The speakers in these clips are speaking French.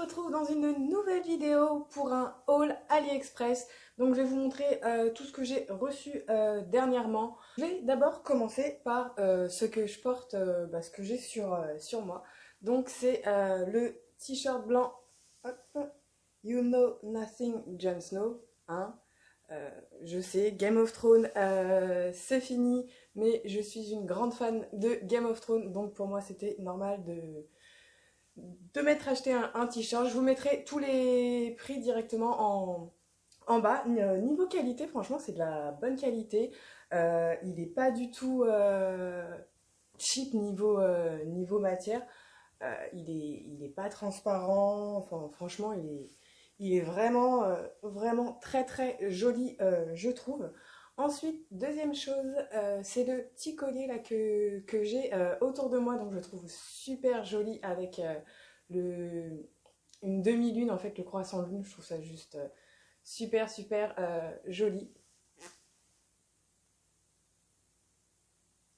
se retrouve dans une nouvelle vidéo pour un haul AliExpress. Donc je vais vous montrer tout ce que j'ai reçu dernièrement. Je vais d'abord commencer par ce que je porte, ce que j'ai sur moi. Donc c'est le t-shirt blanc, hop, You Know Nothing Jon Snow. Hein. Je sais, Game of Thrones, c'est fini, mais je suis une grande fan de Game of Thrones, donc pour moi c'était normal de m'être acheté un t-shirt. Je vous mettrai tous les prix directement en bas. Niveau qualité, franchement, c'est de la bonne qualité. Il n'est pas du tout cheap niveau matière. Il est pas transparent. Enfin, franchement, il est vraiment, vraiment très très joli, je trouve. Ensuite, deuxième chose, c'est le petit collier là que j'ai autour de moi, donc je trouve super joli avec le, une demi-lune, en fait, le croissant de lune. Je trouve ça juste super super joli.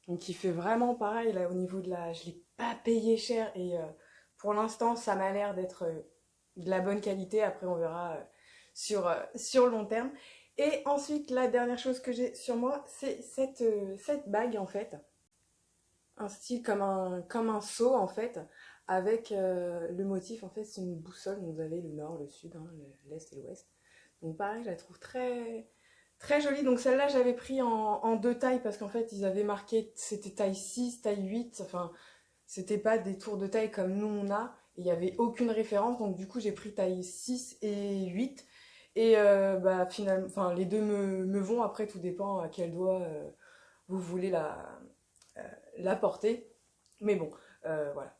Donc il fait vraiment pareil là au niveau de la... Je l'ai pas payé cher et pour l'instant ça m'a l'air d'être de la bonne qualité. Après on verra sur long terme. Et ensuite la dernière chose que j'ai sur moi c'est cette bague en fait. Un style comme un seau en fait. Avec le motif en fait c'est une boussole. Donc, vous avez le nord, le sud, hein, l'est et l'ouest. Donc pareil je la trouve très... Très jolie, donc celle-là j'avais pris en deux tailles parce qu'en fait ils avaient marqué c'était taille 6, taille 8, enfin c'était pas des tours de taille comme nous on a, et il n'y avait aucune référence, donc du coup j'ai pris taille 6 et 8, et finalement, enfin les deux me vont, après tout dépend à quel doigt vous voulez la porter, mais bon, voilà,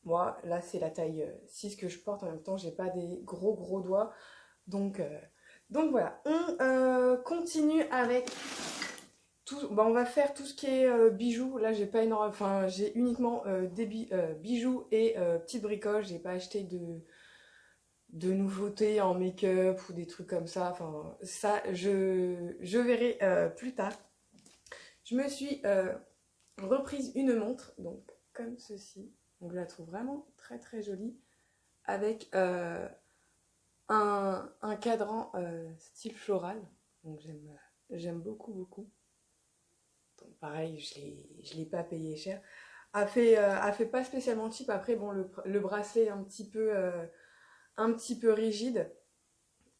moi là c'est la taille 6 que je porte, en même temps j'ai pas des gros gros doigts, donc... donc voilà, on continue avec tout. On va faire tout ce qui est bijoux. Là, j'ai pas énorme, enfin, j'ai uniquement des bijoux et petites bricoles. J'ai pas acheté de nouveautés en make-up ou des trucs comme ça. Enfin, ça, je verrai plus tard. Je me suis reprise une montre, donc comme ceci. Donc, je la trouve vraiment très très jolie avec un cadran style floral. Donc j'aime beaucoup beaucoup. Donc pareil, je l'ai pas payé cher. A fait pas spécialement cheap. Après bon le bracelet est un petit peu rigide.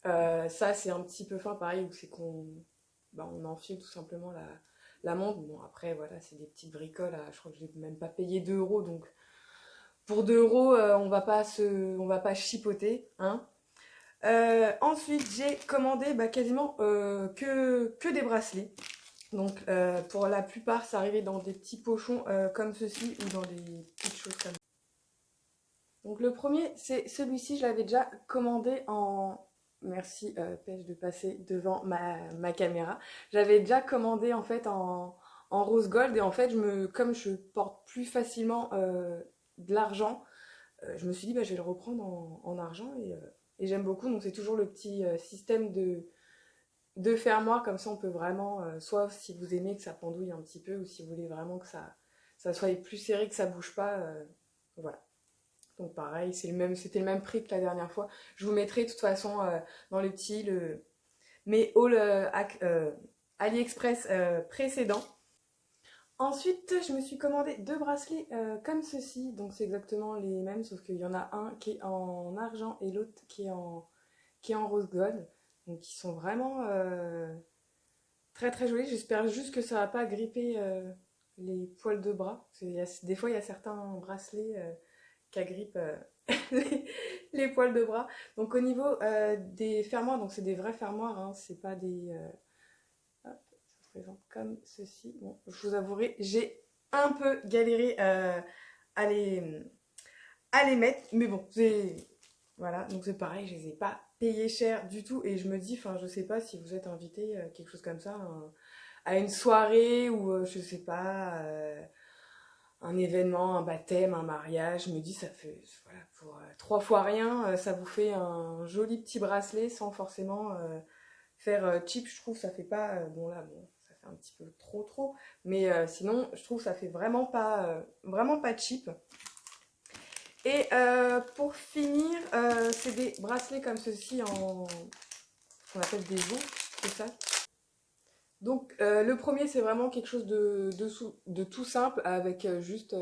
Ça c'est un petit peu fin pareil où c'est qu'on on enfile tout simplement la montre. Bon après voilà c'est des petites bricoles. Je crois que je l'ai même pas payé 2 euros, donc pour 2 euros on va pas chipoter, hein. Ensuite, j'ai commandé quasiment que des bracelets. Donc, pour la plupart, ça arrivait dans des petits pochons comme ceci ou dans des petites choses comme ça. Donc, le premier, c'est celui-ci. Je l'avais déjà commandé en... Merci, Pêche, de passer devant ma caméra. J'avais déjà commandé en fait en rose gold. Et en fait, comme je porte plus facilement de l'argent, je me suis dit, je vais le reprendre en argent et j'aime beaucoup. Donc, c'est toujours le petit système de fermoir. Comme ça, on peut vraiment, soit si vous aimez que ça pendouille un petit peu, ou si vous voulez vraiment que ça soit plus serré, que ça bouge pas. Voilà. Donc, pareil, c'était le même prix que la dernière fois. Je vous mettrai de toute façon dans les petits mes hauls AliExpress précédents. Ensuite, je me suis commandé deux bracelets comme ceci. Donc, c'est exactement les mêmes, sauf qu'il y en a un qui est en argent et l'autre qui est en rose gold. Donc, ils sont vraiment très très jolis. J'espère juste que ça va pas gripper les poils de bras. Parce des fois, il y a certains bracelets qui agrippent les poils de bras. Donc, au niveau des fermoirs, donc c'est des vrais fermoirs, hein, c'est pas des... hop, ça se présente comme ceci. Bon, je vous avouerai, j'ai un peu galéré à les mettre, mais bon, c'est voilà, donc c'est pareil, je les ai pas payés cher du tout, et je me dis, enfin, je sais pas si vous êtes invité quelque chose comme ça, à une soirée ou je sais pas, un événement, un baptême, un mariage, je me dis, ça fait voilà, pour 3 fois rien, ça vous fait un joli petit bracelet sans forcément faire cheap. Je trouve ça fait pas bon là bon ça fait un petit peu trop, mais sinon je trouve ça fait vraiment pas cheap. Et pour finir, c'est des bracelets comme ceci en qu'on appelle des jours, c'est ça. Donc le premier c'est vraiment quelque chose de tout simple avec juste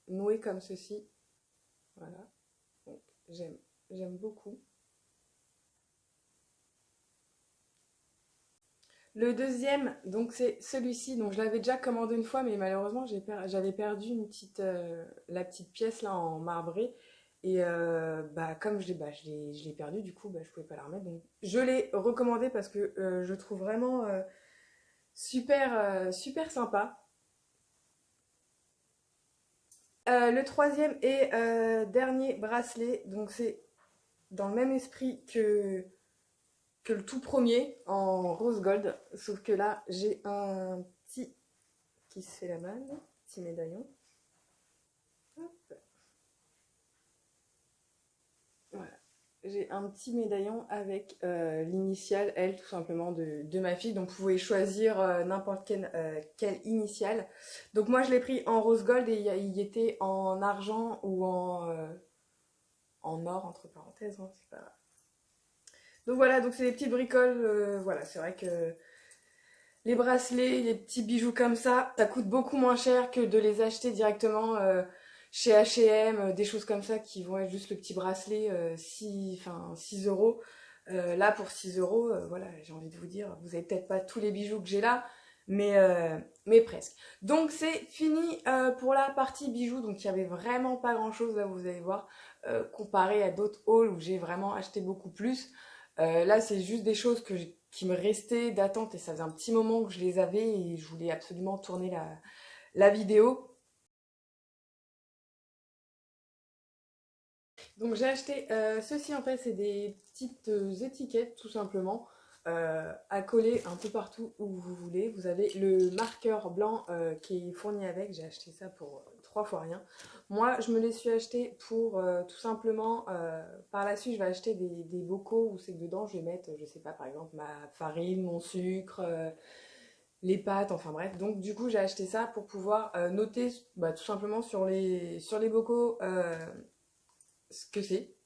noué comme ceci. Voilà, donc j'aime beaucoup. Le deuxième, donc c'est celui-ci. Donc je l'avais déjà commandé une fois, mais malheureusement j'avais perdu la petite pièce là en marbré. Et bah, comme je l'ai perdu, du coup bah, je pouvais pas la remettre. Donc je l'ai recommandé parce que je trouve vraiment super sympa. Le troisième et dernier bracelet, donc c'est dans le même esprit que le tout premier en rose gold, sauf que là j'ai un petit qui se fait la malle, petit médaillon. Hop, voilà. J'ai un petit médaillon avec l'initiale, elle, tout simplement, de ma fille. Donc, vous pouvez choisir n'importe quelle initiale. Donc, moi, je l'ai pris en rose gold et il était en argent ou en or, entre parenthèses. Hein, c'est pas... Donc, voilà, donc c'est des petites bricoles. Voilà, c'est vrai que les bracelets, les petits bijoux comme ça coûte beaucoup moins cher que de les acheter directement chez H&M, des choses comme ça qui vont être juste le petit bracelet 6 euros. Là, pour 6 euros, voilà, j'ai envie de vous dire, vous avez peut-être pas tous les bijoux que j'ai là, mais presque. Donc, c'est fini pour la partie bijoux. Donc, il y avait vraiment pas grand-chose, là, vous allez voir, comparé à d'autres hauls où j'ai vraiment acheté beaucoup plus. Là, c'est juste des choses qui me restaient d'attente et ça faisait un petit moment que je les avais et je voulais absolument tourner la vidéo. Donc j'ai acheté ceci en fait, c'est des petites étiquettes tout simplement à coller un peu partout où vous voulez. Vous avez le marqueur blanc qui est fourni avec, j'ai acheté ça pour 3 fois rien. Moi je me les suis achetés pour tout simplement, par la suite je vais acheter des bocaux où c'est que dedans je vais mettre, je sais pas, par exemple ma farine, mon sucre, les pâtes, enfin bref. Donc du coup j'ai acheté ça pour pouvoir noter bah, tout simplement sur les bocaux ce que c'est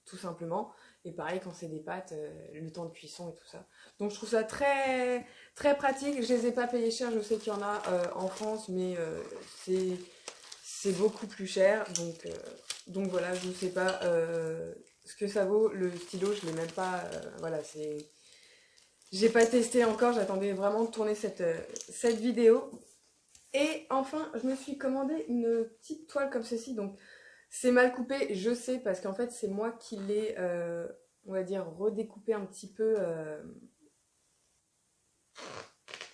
tout simplement. Et pareil quand c'est des pâtes, le temps de cuisson et tout ça. Donc je trouve ça très pratique. Je les ai pas payés cher, je sais qu'il y en a en France, mais c'est c'est beaucoup plus cher. Donc voilà, je ne sais pas ce que ça vaut. Le stylo, je l'ai même pas. Voilà, c'est. J'ai pas testé encore, j'attendais vraiment de tourner cette vidéo. Et enfin, je me suis commandé une petite toile comme ceci. Donc c'est mal coupé, je sais, parce qu'en fait, c'est moi qui l'ai, on va dire, redécoupé un petit peu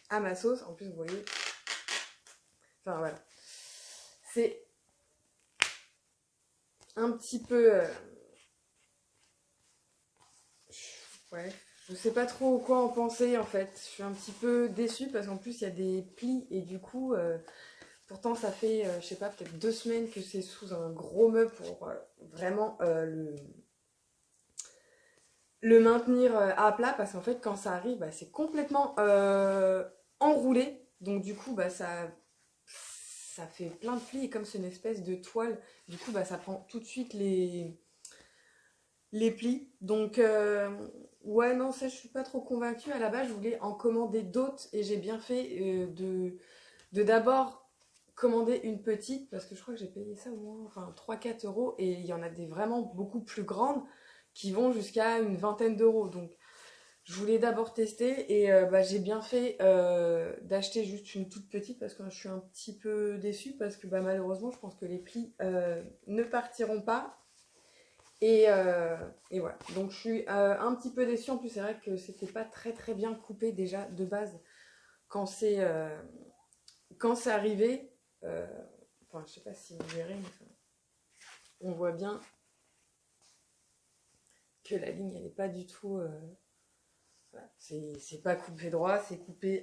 à ma sauce. En plus, vous voyez, enfin voilà. C'est un petit peu... ouais, je sais pas trop quoi en penser en fait. Je suis un petit peu déçue parce qu'en plus, il y a des plis et du coup, pourtant, ça fait, je sais pas, peut-être 2 semaines que c'est sous un gros meuble pour vraiment le maintenir à plat parce qu'en fait quand ça arrive bah, c'est complètement enroulé donc du coup bah, ça fait plein de plis et comme c'est une espèce de toile du coup bah, ça prend tout de suite les plis donc ouais non ça je suis pas trop convaincue à la base je voulais en commander d'autres et j'ai bien fait de d'abord commander une petite parce que je crois que j'ai payé ça au moins enfin 3 4 euros et il y en a des vraiment beaucoup plus grandes qui vont jusqu'à une vingtaine d'euros donc je voulais d'abord tester et bah, j'ai bien fait d'acheter juste une toute petite parce que je suis un petit peu déçue parce que bah, malheureusement je pense que les plis ne partiront pas et voilà donc je suis un petit peu déçue en plus c'est vrai que c'était pas très bien coupé déjà de base quand c'est arrivé enfin je sais pas si vous verrez mais on voit bien que la ligne elle est pas du tout voilà. C'est pas coupé droit c'est coupé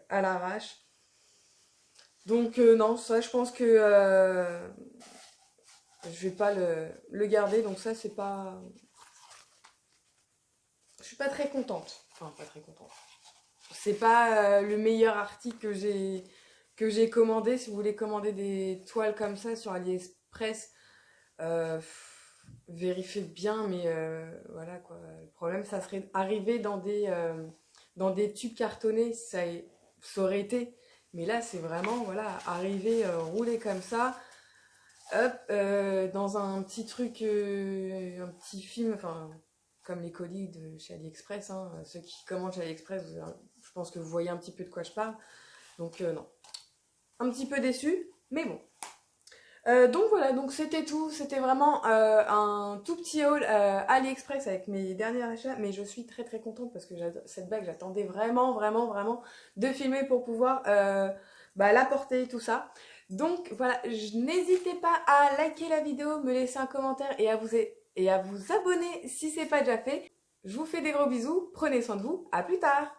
à l'arrache. Donc non, ça je pense que je vais pas le garder, donc ça c'est pas... Je suis pas très contente. Enfin, pas très contente. C'est pas le meilleur article que j'ai commandé. Si vous voulez commander des toiles comme ça sur AliExpress, Vérifiez bien, mais voilà quoi. Le problème, ça serait arrivé dans des tubes cartonnés, ça aurait été. Mais là, c'est vraiment, voilà, arriver, rouler comme ça, hop, dans un petit truc, un petit film, enfin, comme les colis de chez AliExpress, hein, ceux qui commandent chez AliExpress, je pense que vous voyez un petit peu de quoi je parle. Donc, non. Un petit peu déçu, mais bon. Donc voilà, donc c'était tout. C'était vraiment un tout petit haul AliExpress avec mes derniers achats. Mais je suis très très contente parce que cette bague, j'attendais vraiment, vraiment, vraiment de filmer pour pouvoir la porter, tout ça. Donc voilà, n'hésitez pas à liker la vidéo, me laisser un commentaire et à vous abonner si c'est pas déjà fait. Je vous fais des gros bisous, prenez soin de vous, à plus tard!